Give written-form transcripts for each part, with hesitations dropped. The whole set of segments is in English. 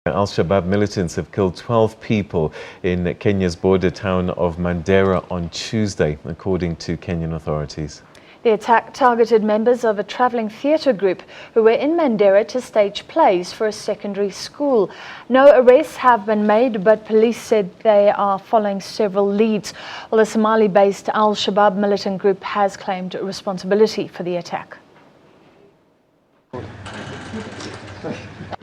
Al-Shabab militants have killed 12 people in Kenya's border town of Mandera on Tuesday, according to Kenyan authorities. The attack targeted members of a travelling theatre group who were in Mandera to stage plays for a secondary school. No arrests have been made, but police said they are following several leads. Well, the Somali-based Al-Shabab militant group has claimed responsibility for the attack.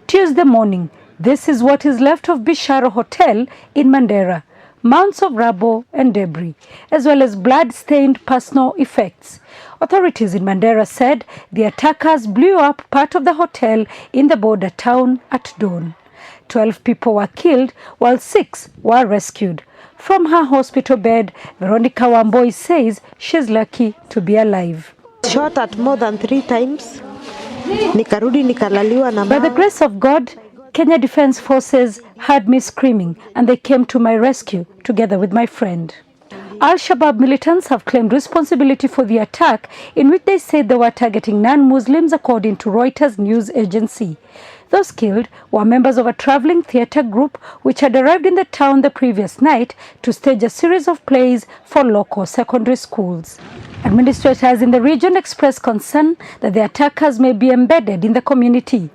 Tuesday morning, this is what is left of Bishara Hotel in Mandera. Mounds of rubble and debris, as well as blood-stained personal effects. Authorities in Mandera said the attackers blew up part of the hotel in the border town at dawn. 12 people were killed, while 6 were rescued. From her hospital bed, Veronica Wamboi says she's lucky to be alive. Shot at more than 3 times. Nikarudi nikalaliwa na. By the grace of God, Kenya Defence Forces heard me screaming and they came to my rescue together with my friend. Al-Shabab militants have claimed responsibility for the attack, in which they said they were targeting non-Muslims, according to Reuters news agency. Those killed were members of a travelling theatre group which had arrived in the town the previous night to stage a series of plays for local secondary schools. Administrators in the region expressed concern that the attackers may be embedded in the community.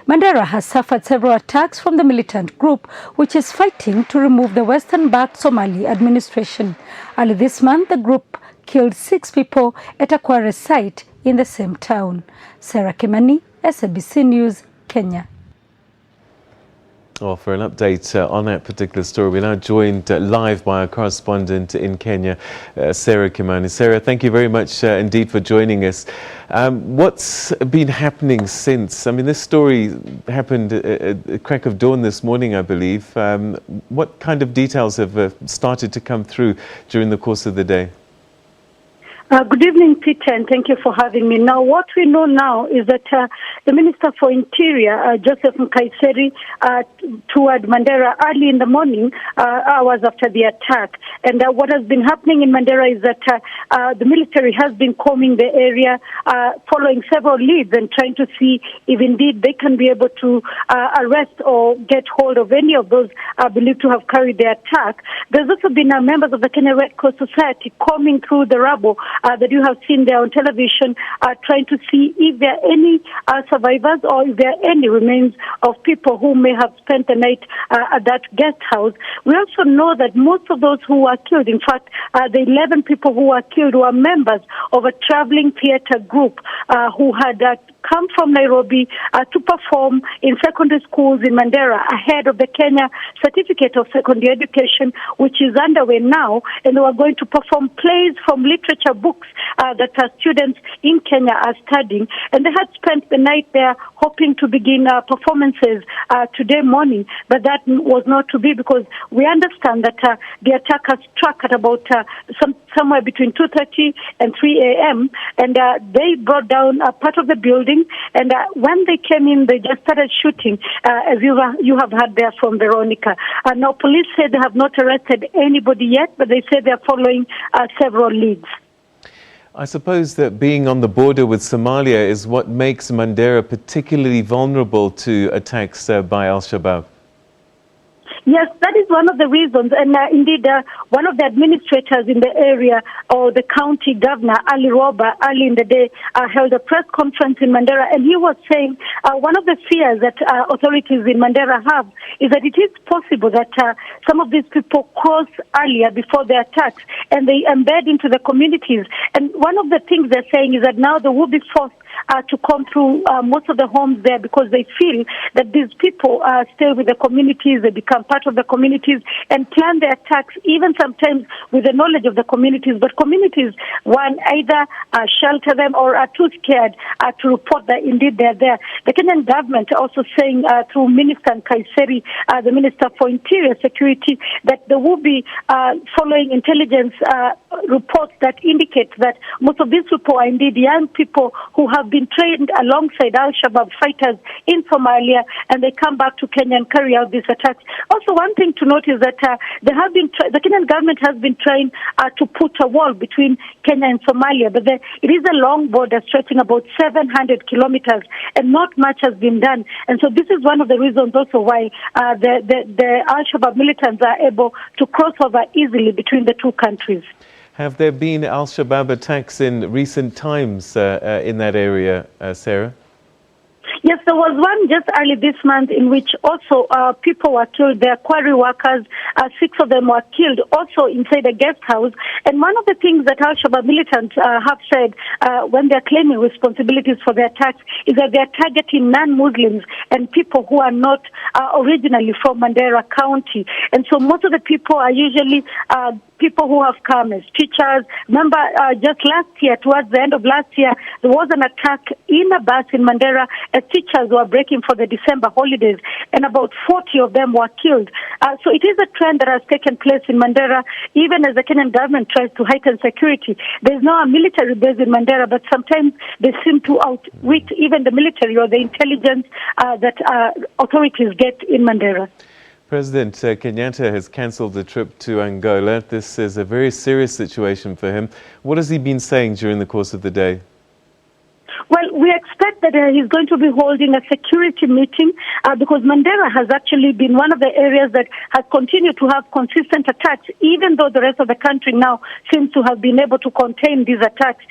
Mandera has suffered several attacks from the militant group, which is fighting to remove the Western-backed Somali administration. Early this month, the group killed 6 people at a quarry site in the same town. Sarah Kimani, SABC News, Kenya. Well, for an update on that particular story, we're now joined live by our correspondent in Kenya, Sarah Kimani. Sarah, thank you very much indeed for joining us. What's been happening since? I mean, this story happened at the crack of dawn this morning, I believe. What kind of details have started to come through during the course of the day? Good evening, Peter, and thank you for having me. Now, what we know now is that the Minister for Interior, Joseph Nkaiseri, toured Mandera early in the morning, hours after the attack. And what has been happening in Mandera is that the military has been combing the area, following several leads and trying to see if indeed they can be able to arrest or get hold of any of those believed to have carried the attack. There's also been members of the Kenya Red Cross Society combing through the rubble that you have seen there on television, trying to see if there are any survivors or if there are any remains of people who may have spent the night at that guest house. We also know that most of those who were killed, in fact, the 11 people who were killed were members of a traveling theatre group who had come from Nairobi to perform in secondary schools in Mandera ahead of the Kenya Certificate of Secondary Education, which is underway now, and they were going to perform plays from literature books that students in Kenya are studying, and they had spent the night there hoping to begin performances today morning, but that was not to be because we understand that the attackers struck at about somewhere between 2:30 and 3 a.m., and they brought down part of the building. And when they came in, they just started shooting, as you have heard there from Veronica. Now, police said they have not arrested anybody yet, but they say they're following several leads. I suppose that being on the border with Somalia is what makes Mandera particularly vulnerable to attacks by Al-Shabaab. Yes, that is one of the reasons. And indeed, one of the administrators in the area, or the county governor, Ali Roba, early in the day, held a press conference in Mandera. And he was saying one of the fears that authorities in Mandera have is that it is possible that some of these people cross earlier before the attacks and they embed into the communities. And one of the things they're saying is that now they will be forced to come through most of the homes there because they feel that these people stay with the communities, they become part of the communities and plan their attacks, even sometimes with the knowledge of the communities. But communities, one, either shelter them or are too scared to report that indeed they're there. The Kenyan government also saying through Minister Nkaiseri, the Minister for Interior Security, that they will be following intelligence reports that indicate that most of these people are indeed young people who have have been trained alongside Al-Shabaab fighters in Somalia, and they come back to Kenya and carry out these attacks. Also, one thing to note is that the Kenyan government has been trying to put a wall between Kenya and Somalia, but it is a long border stretching about 700 kilometers, and not much has been done. And so this is one of the reasons also why the Al-Shabaab militants are able to cross over easily between the two countries. Have there been Al-Shabaab attacks in recent times in that area, Sarah? Yes, there was one just early this month in which also people were killed. They are quarry workers. 6 of them were killed also inside a guest house. And one of the things that Al-Shabaab militants have said when they're claiming responsibilities for the attacks is that they're targeting non-Muslims and people who are not originally from Mandera County. And so most of the people are usually people who have come as teachers. Remember, just last year, towards the end of last year, there was an attack in a bus in Mandera as teachers were breaking for the December holidays, and about 40 of them were killed. So it is a trend that has taken place in Mandera, even as the Kenyan government tries to heighten security. There's now a military base in Mandera, but sometimes they seem to outwit even the military or the intelligence that authorities get in Mandera. President Kenyatta has cancelled the trip to Angola. This is a very serious situation for him. What has he been saying during the course of the day? Well, we expect that he's going to be holding a security meeting because Mandera has actually been one of the areas that has continued to have consistent attacks, even though the rest of the country now seems to have been able to contain these attacks.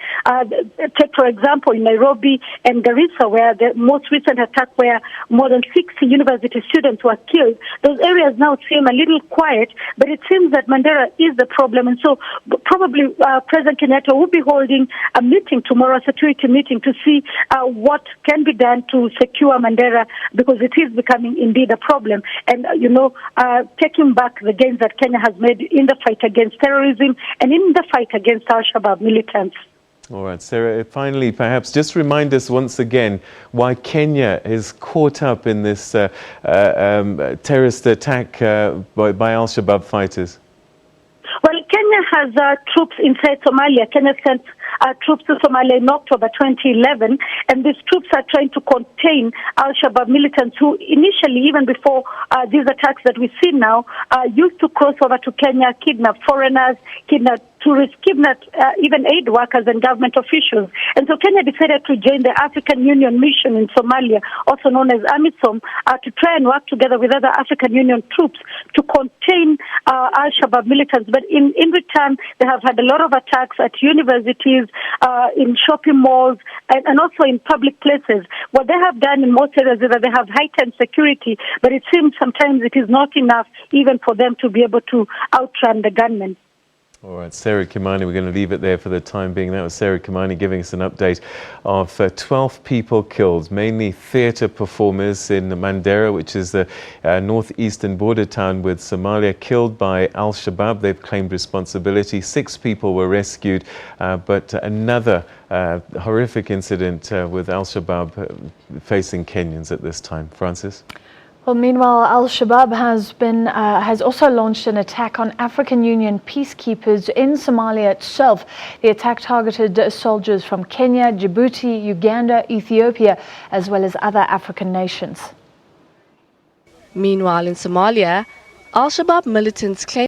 Take, for example, in Nairobi and Garissa, where the most recent attack where more than 60 university students were killed. Those areas now seem a little quiet, but it seems that Mandera is the problem. And so probably President Kenyatta will be holding a meeting tomorrow, a security meeting, to see what can be done to secure Mandera, because it is becoming indeed a problem. And, taking back the gains that Kenya has made in the fight against terrorism and in the fight against Al-Shabaab militants. All right, Sarah, finally, perhaps just remind us once again why Kenya is caught up in this terrorist attack by Al-Shabaab fighters. Well, Kenya has troops inside Somalia. Kenya sent troops to Somalia in October 2011, and these troops are trying to contain Al-Shabaab militants who initially, even before these attacks that we see now, used to cross over to Kenya, kidnap foreigners, kidnap tourists, kidnap even aid workers and government officials. And so Kenya decided to join the African Union mission in Somalia, also known as AMISOM, to try and work together with other African Union troops to contain Al-Shabaab militants. But in return, they have had a lot of attacks at universities, in shopping malls, and also in public places. What they have done in most areas is that they have heightened security, but it seems sometimes it is not enough even for them to be able to outrun the gunmen. All right, Sarah Kimani, we're going to leave it there for the time being. That was Sarah Kimani giving us an update of 12 people killed, mainly theatre performers in Mandera, which is the northeastern border town with Somalia, killed by Al-Shabaab. They've claimed responsibility. 6 people were rescued, but another horrific incident with Al-Shabaab facing Kenyans at this time. Francis? Well, meanwhile, Al-Shabaab has also launched an attack on African Union peacekeepers in Somalia itself. The attack targeted soldiers from Kenya, Djibouti, Uganda, Ethiopia, as well as other African nations. Meanwhile, in Somalia, Al-Shabaab militants claim